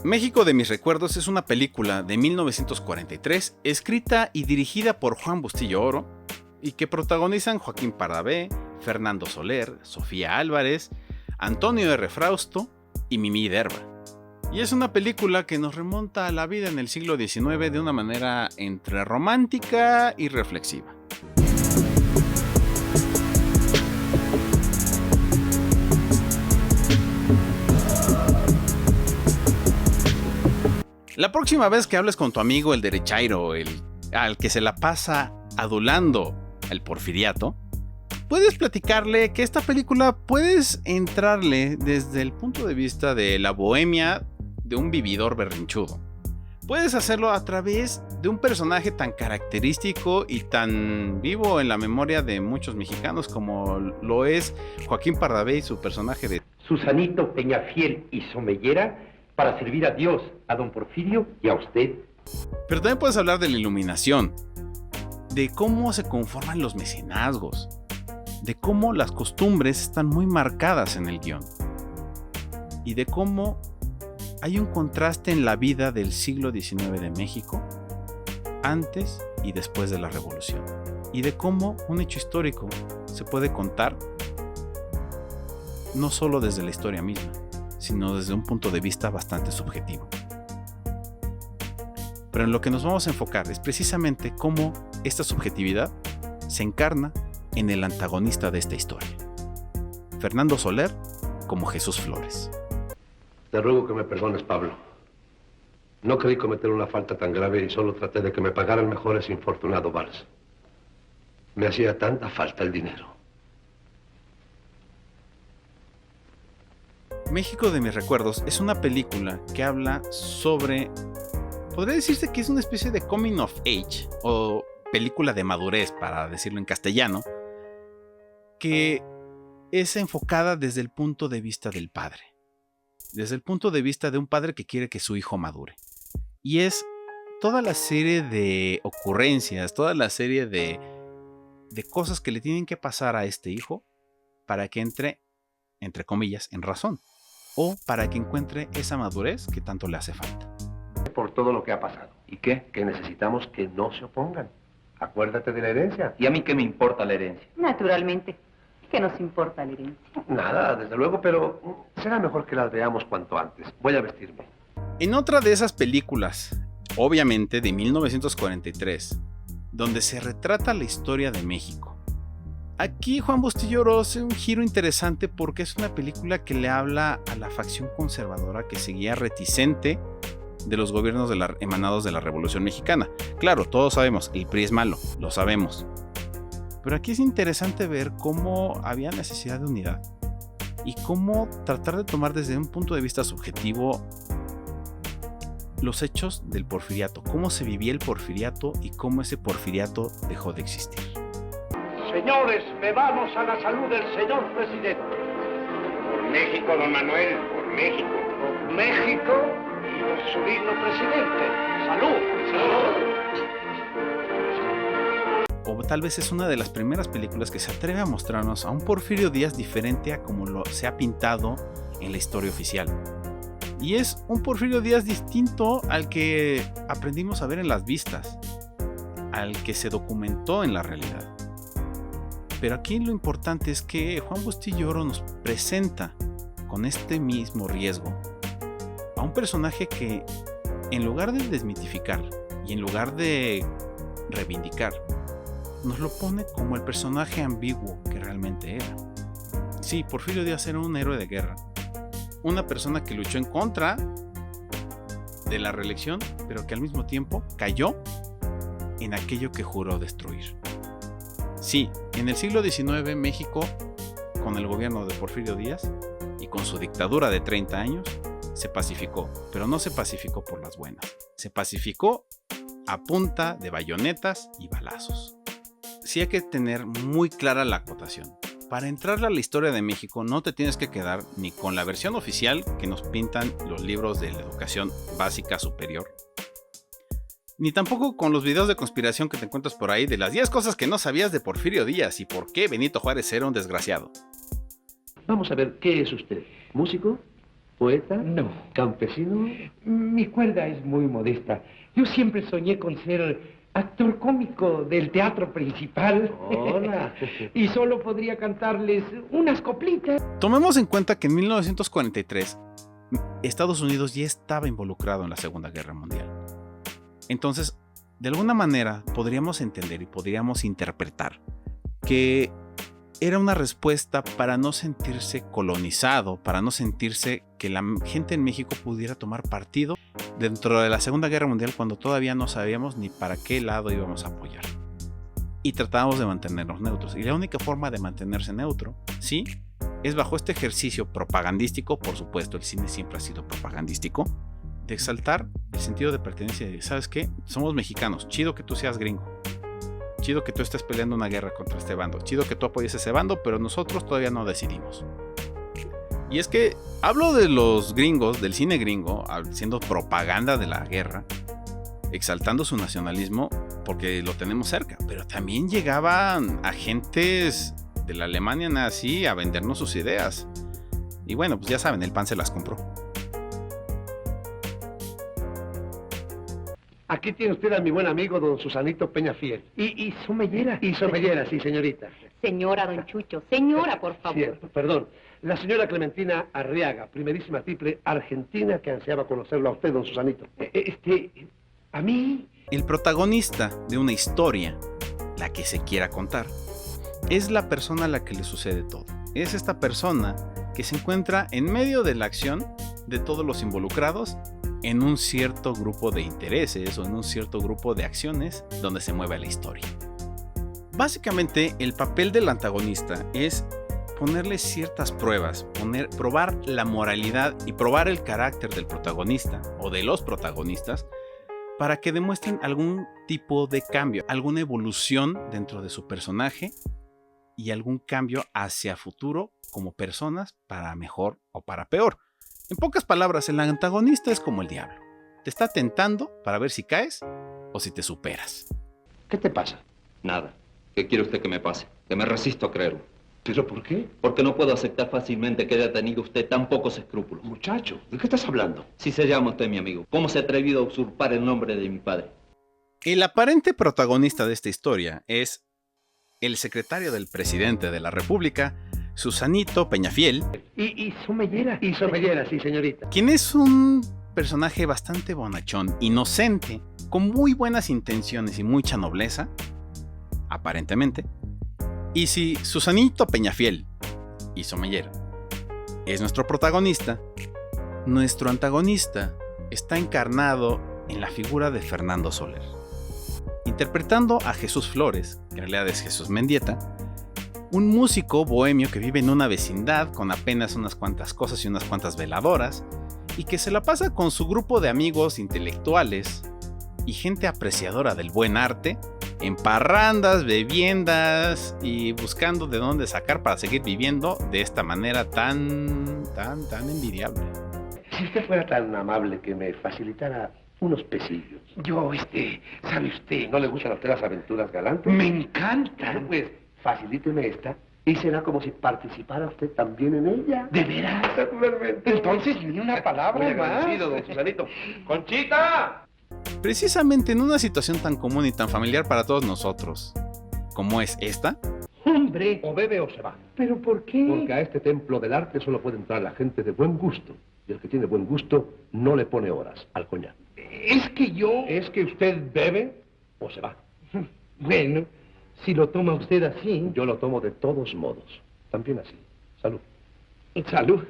México de mis recuerdos es una película de 1943 escrita y dirigida por Juan Bustillo Oro y que protagonizan Joaquín Pardavé, Fernando Soler, Sofía Álvarez, Antonio R. Frausto y Mimí Derba. Y es una película que nos remonta a la vida en el siglo XIX de una manera entre romántica y reflexiva. La próxima vez que hables con tu amigo el derechairo, al que se la pasa adulando el porfiriato, puedes platicarle que esta película puedes entrarle desde el punto de vista de la bohemia de un vividor berrinchudo. Puedes hacerlo a través de un personaje tan característico y tan vivo en la memoria de muchos mexicanos como lo es Joaquín Pardavé y su personaje de Susanito Peñafiel y Somellera, para servir a Dios, a don Porfirio y a usted. Pero también puedes hablar de la iluminación, de cómo se conforman los mecenazgos, de cómo las costumbres están muy marcadas en el guión y de cómo hay un contraste en la vida del siglo XIX de México antes y después de la Revolución y de cómo un hecho histórico se puede contar no solo desde la historia misma, sino desde un punto de vista bastante subjetivo. Pero en lo que nos vamos a enfocar es precisamente cómo esta subjetividad se encarna en el antagonista de esta historia, Fernando Soler como Jesús Flores. Te ruego que me perdones, Pablo. No creí cometer una falta tan grave y solo traté de que me pagaran mejor ese infortunado vals. Me hacía tanta falta el dinero. México de mis recuerdos es una película que habla sobre, podría decirse que es una especie de coming of age o película de madurez, para decirlo en castellano, que es enfocada desde el punto de vista del padre, desde el punto de vista de un padre que quiere que su hijo madure. Y es toda la serie de ocurrencias, toda la serie de cosas que le tienen que pasar a este hijo para que entre, entre comillas, en razón, o para que encuentre esa madurez que tanto le hace falta. Por todo lo que ha pasado. ¿Y qué? Que necesitamos que no se opongan. Acuérdate de la herencia. ¿Y a mí qué me importa la herencia? Naturalmente. ¿Qué nos importa la herencia? Nada, desde luego, pero será mejor que las veamos cuanto antes. Voy a vestirme. En otra de esas películas, obviamente de 1943, donde se retrata la historia de México, aquí Juan Bustillo Oro hace un giro interesante porque es una película que le habla a la facción conservadora que seguía reticente de los gobiernos emanados de la Revolución Mexicana. Claro, todos sabemos, el PRI es malo, lo sabemos. Pero aquí es interesante ver cómo había necesidad de unidad y cómo tratar de tomar desde un punto de vista subjetivo los hechos del porfiriato, cómo se vivía el porfiriato y cómo ese porfiriato dejó de existir. Señores, bebamos a la salud del señor presidente. Por México, don Manuel, por México. Por México y por su digno presidente. ¡Salud! ¡Salud! O tal vez es una de las primeras películas que se atreve a mostrarnos a un Porfirio Díaz diferente a como se ha pintado en la historia oficial. Y es un Porfirio Díaz distinto al que aprendimos a ver en las vistas, al que se documentó en la realidad. Pero aquí lo importante es que Juan Bustillo Oro nos presenta con este mismo riesgo a un personaje que, en lugar de desmitificar y en lugar de reivindicar, nos lo pone como el personaje ambiguo que realmente era. Sí, Porfirio Díaz era un héroe de guerra, una persona que luchó en contra de la reelección, pero que al mismo tiempo cayó en aquello que juró destruir. Sí, en el siglo XIX México, con el gobierno de Porfirio Díaz y con su dictadura de 30 años, se pacificó, pero no se pacificó por las buenas. Se pacificó a punta de bayonetas y balazos. Sí hay que tener muy clara la acotación. Para entrar a la historia de México no te tienes que quedar ni con la versión oficial que nos pintan los libros de la educación básica superior, ni tampoco con los videos de conspiración que te encuentras por ahí de las 10 cosas que no sabías de Porfirio Díaz y por qué Benito Juárez era un desgraciado. Vamos a ver, ¿qué es usted? ¿Músico? ¿Poeta? No. ¿Campesino? Mi cuerda es muy modesta. Yo siempre soñé con ser actor cómico del teatro principal. Hola. Y solo podría cantarles unas coplitas. Tomemos en cuenta que en 1943 Estados Unidos ya estaba involucrado en la Segunda Guerra Mundial. Entonces, de alguna manera podríamos entender y podríamos interpretar que era una respuesta para no sentirse colonizado, para no sentirse que la gente en México pudiera tomar partido dentro de la Segunda Guerra Mundial cuando todavía no sabíamos ni para qué lado íbamos a apoyar. Y tratábamos de mantenernos neutros. Y la única forma de mantenerse neutro, sí, es bajo este ejercicio propagandístico, por supuesto, el cine siempre ha sido propagandístico, de exaltar el sentido de pertenencia. ¿Sabes qué? Somos mexicanos, chido que tú seas gringo. Chido que tú estés peleando una guerra contra este bando. Chido que tú apoyes ese bando, pero nosotros todavía no decidimos. Y es que hablo de los gringos, del cine gringo, haciendo propaganda de la guerra, exaltando su nacionalismo, porque lo tenemos cerca. Pero también llegaban agentes de la Alemania nazi a vendernos sus ideas. Y bueno, pues ya saben, el PAN se las compró. Aquí tiene usted a mi buen amigo, don Susanito Peñafiel. Y somellera. Y somellera, sí, señorita. Señora, don Chucho. Señora, por favor. Cierto, perdón. La señora Clementina Arriaga, primerísima triple argentina que ansiaba conocerlo a usted, don Susanito. ¿A mí? El protagonista de una historia, la que se quiera contar, es la persona a la que le sucede todo. Es esta persona que se encuentra en medio de la acción de todos los involucrados en un cierto grupo de intereses o en un cierto grupo de acciones donde se mueve la historia. Básicamente, el papel del antagonista es ponerle ciertas pruebas, probar la moralidad y probar el carácter del protagonista o de los protagonistas para que demuestren algún tipo de cambio, alguna evolución dentro de su personaje y algún cambio hacia futuro como personas para mejor o para peor. En pocas palabras, el antagonista es como el diablo. Te está tentando para ver si caes o si te superas. ¿Qué te pasa? Nada. ¿Qué quiere usted que me pase? Que me resisto a creerlo. ¿Pero por qué? Porque no puedo aceptar fácilmente que haya tenido usted tan pocos escrúpulos. Muchacho, ¿de qué estás hablando? Si se llama usted mi amigo, ¿cómo se ha atrevido a usurpar el nombre de mi padre? El aparente protagonista de esta historia es el secretario del presidente de la República, Susanito Peñafiel, Y somellera. Y somellera, sí, señorita. quien es un personaje bastante bonachón, inocente, con muy buenas intenciones y mucha nobleza, aparentemente. Y si Susanito Peñafiel y Somellera es nuestro protagonista, nuestro antagonista está encarnado en la figura de Fernando Soler, interpretando a Jesús Flores, que en realidad es Jesús Mendieta, un músico bohemio que vive en una vecindad con apenas unas cuantas cosas y unas cuantas veladoras, y que se la pasa con su grupo de amigos intelectuales y gente apreciadora del buen arte, en parrandas, bebiendas y buscando de dónde sacar para seguir viviendo de esta manera tan envidiable. Si usted fuera tan amable que me facilitara unos pesillos. Yo, ¿sabe usted? ¿No le gustan a usted las aventuras galantes? Me encantan. Pues, facilíteme esta y será como si participara usted también en ella. ¿De veras? Naturalmente. Entonces, ni una palabra Muy más. agradecido, don Susanito. ¡Conchita! Precisamente en una situación tan común y tan familiar para todos nosotros, como es esta, Hombre. O bebe o se va. ¿Pero por qué? Porque a este templo del arte solo puede entrar la gente de buen gusto. Y el que tiene buen gusto no le pone horas al coñac. Es que yo... Es que usted bebe o se va. Bueno, si lo toma usted así... Yo lo tomo de todos modos. También así. Salud. Salud.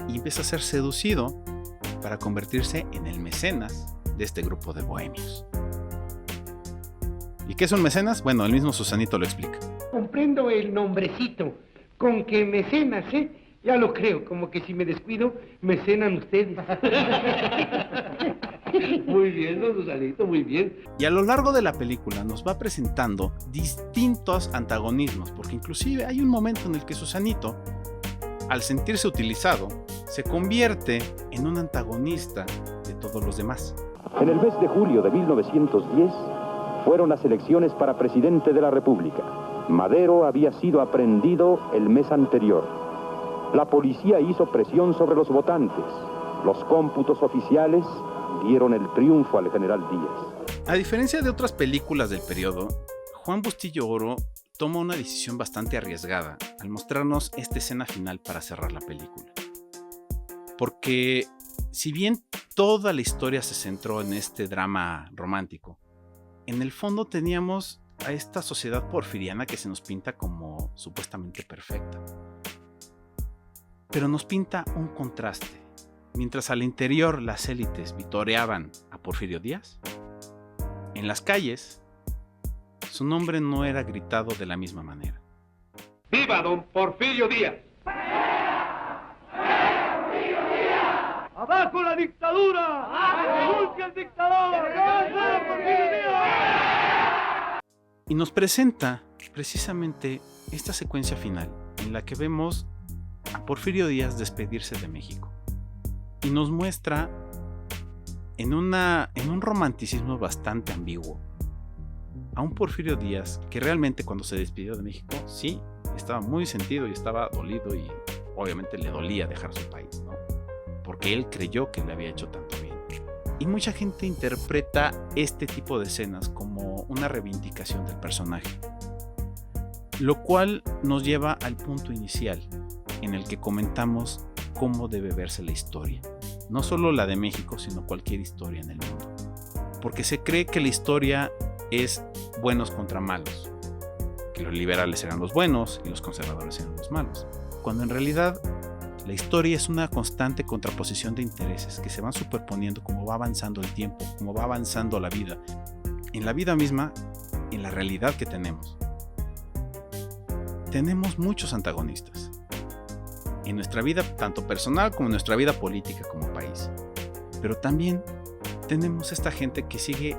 y empieza a ser seducido para convertirse en el mecenas de este grupo de bohemios. ¿Y qué es un mecenas? Bueno, el mismo Susanito lo explica. Comprendo el nombrecito. Con que mecenas, ya lo creo. Como que si me descuido, me cenan ustedes. Muy bien, don Susanito, muy bien. Y a lo largo de la película nos va presentando distintos antagonismos, porque inclusive hay un momento en el que Susanito, al sentirse utilizado, se convierte en un antagonista de todos los demás. En el mes de julio de 1910 fueron las elecciones para presidente de la República. Madero había sido aprehendido el mes anterior. La policía hizo presión sobre los votantes. Los cómputos oficiales dieron el triunfo al general Díaz. A diferencia de otras películas del periodo, Juan Bustillo Oro toma una decisión bastante arriesgada al mostrarnos esta escena final para cerrar la película. Porque si bien toda la historia se centró en este drama romántico, en el fondo teníamos a esta sociedad porfiriana que se nos pinta como supuestamente perfecta. Pero nos pinta un contraste. Mientras al interior las élites vitoreaban a Porfirio Díaz, en las calles su nombre no era gritado de la misma manera. ¡Viva don Porfirio Díaz! ¡Abajo la dictadura! ¡Abajo el dictador! ¡Abajo Porfirio Díaz! Y nos presenta precisamente esta secuencia final en la que vemos a Porfirio Díaz despedirse de México y nos muestra en un romanticismo bastante ambiguo a un Porfirio Díaz que realmente cuando se despidió de México sí estaba muy sentido y estaba dolido y obviamente le dolía dejar su país, ¿no? Porque él creyó que le había hecho tanto bien. Y mucha gente interpreta este tipo de escenas como una reivindicación del personaje, lo cual nos lleva al punto inicial en el que comentamos cómo debe verse la historia, no solo la de México, sino cualquier historia en el mundo, porque se cree que la historia es buenos contra malos, que los liberales eran los buenos y los conservadores eran los malos, cuando en realidad la historia es una constante contraposición de intereses que se van superponiendo como va avanzando el tiempo, como va avanzando la vida, en la vida misma, en la realidad que tenemos. Tenemos muchos antagonistas en nuestra vida, tanto personal como en nuestra vida política como país. Pero también tenemos esta gente que sigue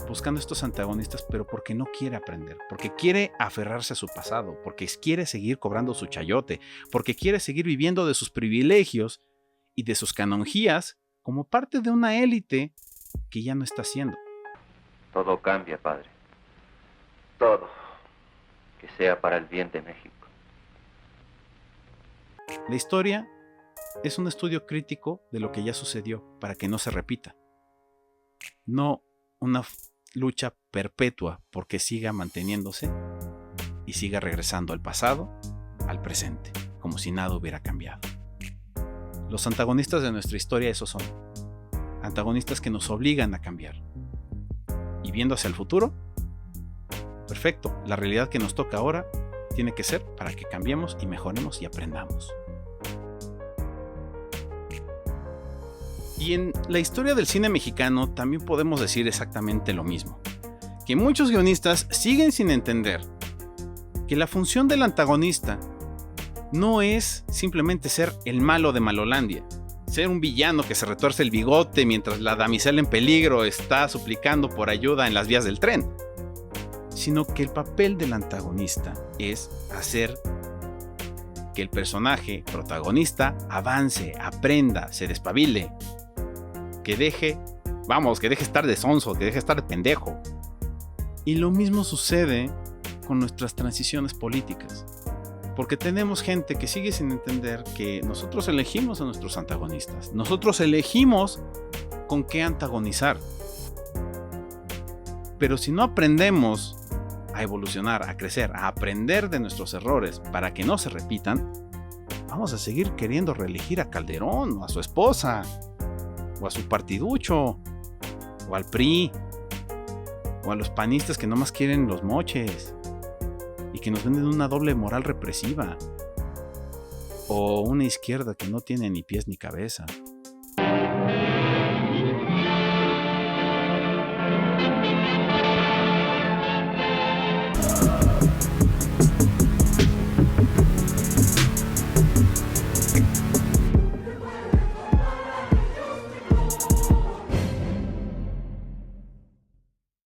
buscando estos antagonistas, pero porque no quiere aprender, porque quiere aferrarse a su pasado, porque quiere seguir cobrando su chayote, porque quiere seguir viviendo de sus privilegios y de sus canonjías como parte de una élite que ya no está siendo. Todo cambia, padre. Todo. Que sea para el bien de México. La historia es un estudio crítico de lo que ya sucedió para que no se repita. No una lucha perpetua porque siga manteniéndose y siga regresando al pasado, al presente, como si nada hubiera cambiado. Los antagonistas de nuestra historia esos son. Antagonistas que nos obligan a cambiar. Y viendo hacia el futuro, perfecto, la realidad que nos toca ahora tiene que ser para que cambiemos y mejoremos y aprendamos. Y en la historia del cine mexicano también podemos decir exactamente lo mismo. Que muchos guionistas siguen sin entender que la función del antagonista no es simplemente ser el malo de Malolandia, ser un villano que se retuerce el bigote mientras la damisela en peligro está suplicando por ayuda en las vías del tren, sino que el papel del antagonista es hacer que el personaje protagonista avance, aprenda, se despabile, que deje estar de sonso, que deje estar de pendejo. Y lo mismo sucede con nuestras transiciones políticas, porque tenemos gente que sigue sin entender que nosotros elegimos a nuestros antagonistas, nosotros elegimos con qué antagonizar. Pero si no aprendemos a evolucionar, a crecer, a aprender de nuestros errores para que no se repitan, vamos a seguir queriendo reelegir a Calderón o a su esposa o a su partiducho o al PRI o a los panistas que nomás quieren los moches y que nos venden una doble moral represiva o una izquierda que no tiene ni pies ni cabeza.